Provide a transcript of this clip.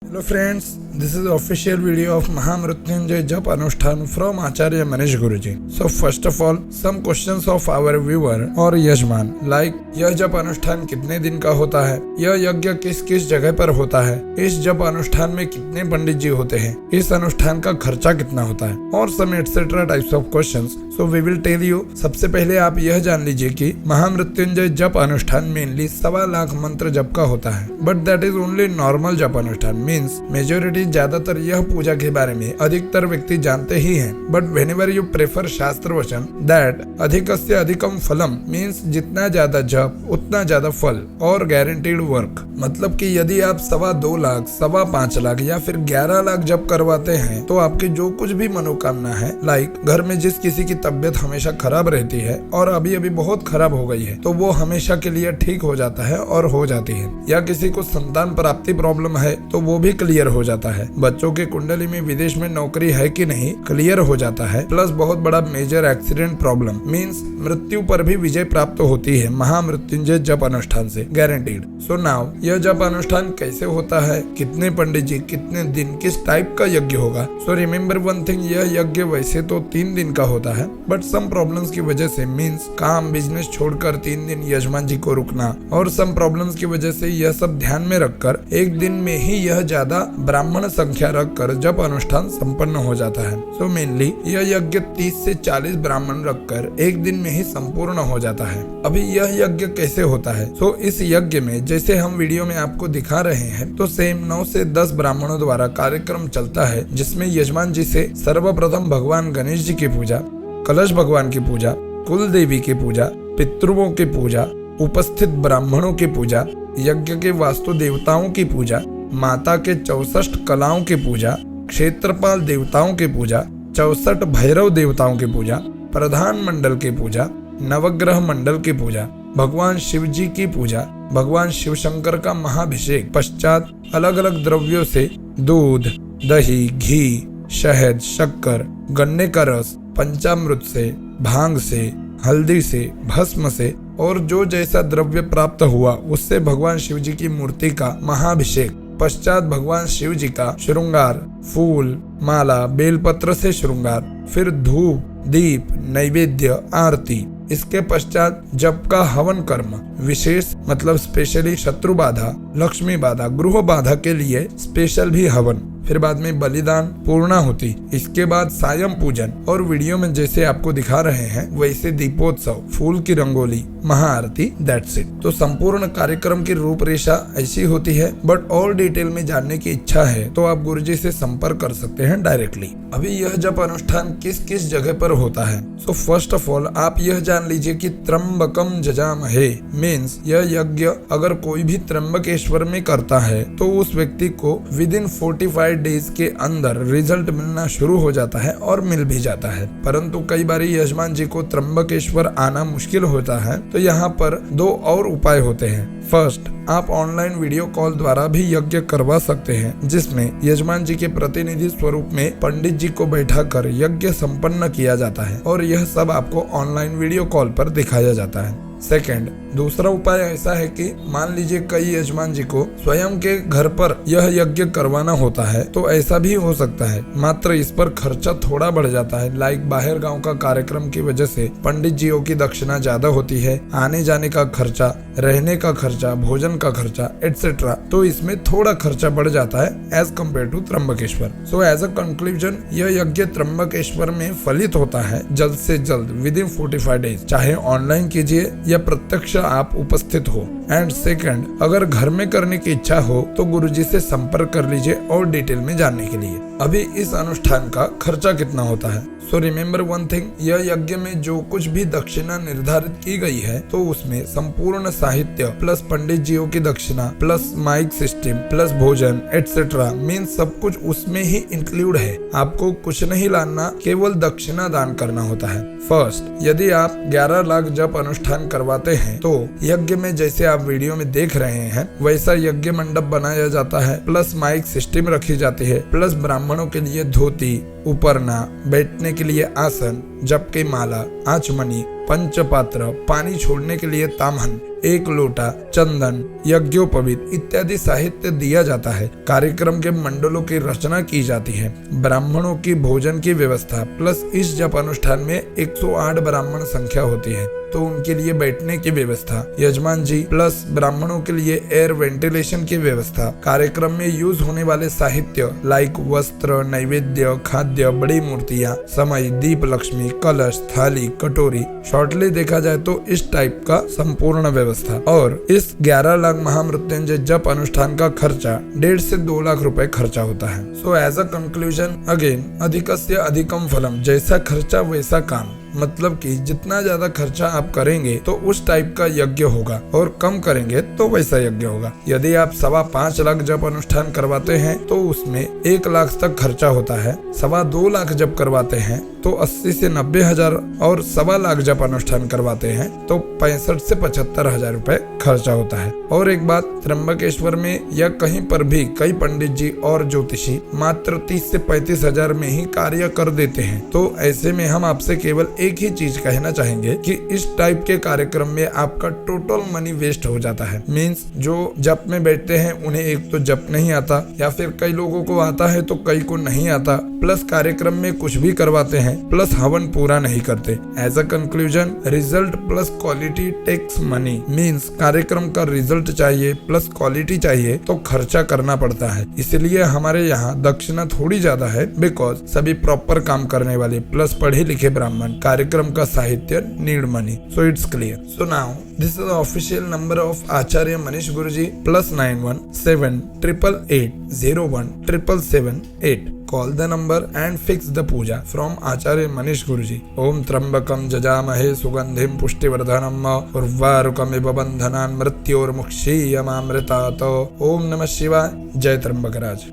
Hello friends, this is the official video of Mahamrutyunjay Jap Anushthan from Acharya Manish Guruji. So first of all, some questions of our viewer और यजमान like यह जप अनुष्ठान कितने दिन का होता है, यह यज्ञ किस किस जगह पर होता है, इस जप अनुष्ठान में कितने पंडित जी होते हैं, इस अनुष्ठान का खर्चा कितना होता है और some et cetera types of questions. So we will tell you. सबसे पहले आप यह जान लीजिए कि महामृत्युंजय जप अनुष्ठान मेनली 1.25 लाख मंत्र जप का होता है, but that is only normal जप अनुष्ठान. मीन्स मेजोरिटी ज्यादातर यह पूजा के बारे में अधिकतर व्यक्ति जानते ही हैं. बट व्हेनेवर यू प्रेफर शास्त्र वचन दैट अधिकस्य अधिकम फलम मीन्स जितना ज्यादा जप उतना ज्यादा फल और गारंटीड वर्क. मतलब कि यदि आप 2.25 लाख, 5.25 लाख या फिर 11 लाख जप करवाते हैं तो आपकी जो कुछ भी मनोकामना है, लाइक घर में जिस किसी की तबीयत हमेशा खराब रहती है और अभी बहुत खराब हो गई है तो वो हमेशा के लिए ठीक हो जाता है और हो जाती है, या किसी को संतान प्राप्ति प्रॉब्लम है तो वो भी क्लियर हो जाता है. बच्चों के कुंडली में विदेश में नौकरी है कि नहीं क्लियर हो जाता है. प्लस बहुत बड़ा मेजर एक्सीडेंट प्रॉब्लम मीन्स मृत्यु पर भी विजय प्राप्त होती है महामृत्युंजय जप अनुष्ठान से, गारंटीड. सो नाउ यह जप अनुष्ठान कैसे होता है, कितने पंडित जी, कितने दिन, किस टाइप का यज्ञ होगा. सो रिमेम्बर वन थिंग, यह यज्ञ वैसे तो 3 दिन का होता है, बट सम प्रॉब्लम्स की वजह से मीन्स काम बिजनेस छोड़कर 3 दिन यजमान जी को रुकना और सम प्रॉब्लम्स की वजह से यह सब ध्यान में रखकर एक दिन में ही यह ज्यादा ब्राह्मण संख्या रखकर जप अनुष्ठान संपन्न हो जाता है. सो मेनली यह यज्ञ 30 से 40 ब्राह्मण रखकर एक दिन में ही संपूर्ण हो जाता है. अभी यह यज्ञ कैसे होता है. सो इस यज्ञ में जैसे हम वीडियो में आपको दिखा रहे हैं तो सेम 9 से 10 ब्राह्मणों द्वारा कार्यक्रम चलता है, जिसमें यजमान जी से सर्वप्रथम भगवान गणेश जी की पूजा, कलश भगवान की पूजा, कुल देवी की पूजा, पितृओं की पूजा, उपस्थित ब्राह्मणों की पूजा, यज्ञ के वास्तु देवताओं की पूजा, माता के 64 कलाओं की पूजा, क्षेत्रपाल देवताओं की पूजा, 64 भैरव देवताओं की पूजा, प्रधान मंडल की पूजा, नवग्रह मंडल की पूजा, भगवान शिव जी की पूजा, भगवान शिव शंकर का महाभिषेक पश्चात अलग अलग द्रव्यों से दूध, दही, घी, शहद, शक्कर, गन्ने का रस, पंचामृत से, भांग से, हल्दी से, भस्म से और जो जैसा द्रव्य प्राप्त हुआ उससे भगवान शिव जी की मूर्ति का महाभिषेक पश्चात भगवान शिव जी का श्रृंगार, फूल, माला, बेलपत्र से श्रृंगार, फिर धूप, दीप, नैवेद्य, आरती. इसके पश्चात जप का हवन कर्म विशेष मतलब स्पेशली शत्रु बाधा, लक्ष्मी बाधा, गृह बाधा के लिए स्पेशल भी हवन, फिर बाद में बलिदान, पूर्णाहुति, इसके बाद सायं पूजन और वीडियो में जैसे आपको दिखा रहे हैं वैसे दीपोत्सव, फूल की रंगोली, महाआरती, दैट्स इट. तो संपूर्ण कार्यक्रम की रूपरेखा ऐसी होती है, बट और डिटेल में जानने की इच्छा है तो आप गुरुजी से संपर्क कर सकते हैं डायरेक्टली. अभी यह जप अनुष्ठान किस किस जगह पर होता है. सो फर्स्ट ऑफ ऑल आप यह जान लीजिए कि त्र्यंबकम जजामहे मीन्स यह यज्ञ अगर कोई भी त्र्यंबकेश्वर में करता है तो उस व्यक्ति को विद इन 45 डेज के अंदर रिजल्ट मिलना शुरू हो जाता है और मिल भी जाता है. परंतु कई बार यजमान जी को त्र्यंबकेश्वर आना मुश्किल होता है तो यहाँ पर 2 और उपाय होते हैं. फर्स्ट, आप ऑनलाइन वीडियो कॉल द्वारा भी यज्ञ करवा सकते हैं, जिसमें यजमान जी के प्रतिनिधि स्वरूप में पंडित जी को बैठाकर यज्ञ संपन्न किया जाता है और यह सब आपको ऑनलाइन वीडियो कॉल पर दिखाया जाता है. सेकंड, दूसरा उपाय ऐसा है कि मान लीजिए कई यजमान जी को स्वयं के घर पर यह यज्ञ करवाना होता है तो ऐसा भी हो सकता है, मात्र इस पर खर्चा थोड़ा बढ़ जाता है. लाइक बाहर गांव का कार्यक्रम की वजह से पंडित जियों की दक्षिणा ज्यादा होती है, आने जाने का खर्चा, रहने का खर्चा, भोजन का खर्चा एटसेट्रा, तो इसमें थोड़ा खर्चा बढ़ जाता है as compare to Trimbakeshwar. So as a conclusion यह यज्ञ त्र्यंबकेश्वर में फलित होता है जल्द से जल्द विद इन 45 डेज, चाहे ऑनलाइन कीजिए या प्रत्यक्ष आप उपस्थित हो. एंड सेकंड, अगर घर में करने की इच्छा हो तो गुरुजी से संपर्क कर लीजिए और डिटेल में जानने के लिए. अभी इस अनुष्ठान का खर्चा कितना होता है. सो रिमेम्बर वन थिंग, यह यज्ञ में जो कुछ भी दक्षिणा निर्धारित की गई है तो उसमें संपूर्ण साहित्य प्लस पंडित जियों की दक्षिणा प्लस माइक सिस्टम प्लस भोजन एटसेट्रा मीन सब कुछ उसमें ही इंक्लूड है. आपको कुछ नहीं लाना, केवल दक्षिणा दान करना होता है. फर्स्ट, यदि आप 11 लाख जप अनुष्ठान करवाते हैं तो यज्ञ में जैसे आप वीडियो में देख रहे हैं वैसा यज्ञ मंडप बनाया जाता है, प्लस माइक सिस्टम रखी जाती है, प्लस ब्राह्मणों के लिए धोती, उपरना, बैठने के लिए आसन, जप की माला, आचमनी, पंचपात्र, पानी छोड़ने के लिए तामहन, एक लोटा चंदन, यज्ञोपवीत इत्यादि साहित्य दिया जाता है। कार्यक्रम के मंडलों की रचना की जाती है। ब्राह्मणों की भोजन की व्यवस्था प्लस इस जप अनुष्ठान में 108 ब्राह्मण संख्या होती है, तो उनके लिए बैठने की व्यवस्था, यजमान जी प्लस ब्राह्मणों के लिए एयर वेंटिलेशन की व्यवस्था, कार्यक्रम में यूज होने वाले साहित्य लाइक वस्त्र, नैवेद्य, खाद्य, बड़ी मूर्तियाँ, समय, दीप लक्ष्मी, कलश, थाली, कटोरी, शॉर्टली देखा जाए तो इस टाइप का संपूर्ण व्यवस्था। और इस 11 लाख महामृत्युंजय जप अनुष्ठान का खर्चा 1.5 से 2 लाख रुपए खर्चा होता है। So as a conclusion again, अधिकस्य अधिकम फलम, जैसा खर्चा वैसा काम, मतलब कि जितना ज्यादा खर्चा आप करेंगे तो उस टाइप का यज्ञ होगा और कम करेंगे तो वैसा यज्ञ होगा। यदि आप 5.25 लाख जप अनुष्ठान करवाते हैं तो उसमें 1 लाख तक खर्चा होता है। 2.25 लाख जप करवाते हैं तो 80 से 90 हजार, और 1.25 लाख जप अनुष्ठान करवाते हैं तो 65 से 75 हजार रुपए खर्चा होता है। और एक बात, त्र्यंबकेश्वर में या कहीं पर भी कई पंडित जी और ज्योतिषी मात्र 30 से 35 हजार में ही कार्य कर देते हैं। तो ऐसे में हम आपसे केवल एक ही चीज कहना चाहेंगे कि इस टाइप के कार्यक्रम में आपका टोटल मनी वेस्ट हो जाता है। मींस जो जप में बैठते हैं उन्हें एक तो जप नहीं आता, या फिर कई लोगों को आता है तो कई को नहीं आता, प्लस कार्यक्रम में कुछ भी करवाते हैं प्लस हवन पूरा नहीं करते। As a conclusion, result plus quality takes money. Means कार्यक्रम का रिजल्ट चाहिए प्लस क्वालिटी चाहिए तो खर्चा करना पड़ता है। इसलिए हमारे यहाँ दक्षिणा थोड़ी ज्यादा है, बिकॉज सभी प्रॉपर काम करने वाले प्लस पढ़े लिखे ब्राह्मण, कार्यक्रम का साहित्य need money. So it's clear. So now this is the official number of Acharya Manish Guruji, +91 7 888 01 777 Call the number and fix the puja from Acharya Manish Guruji. Om Trambakam Jajamahe Sugandhim Pushtivardanam Urvarukamiva Bandhanan Mrityormukshyamamritato. Om Namah Shivaya. Jai Trambak Raj.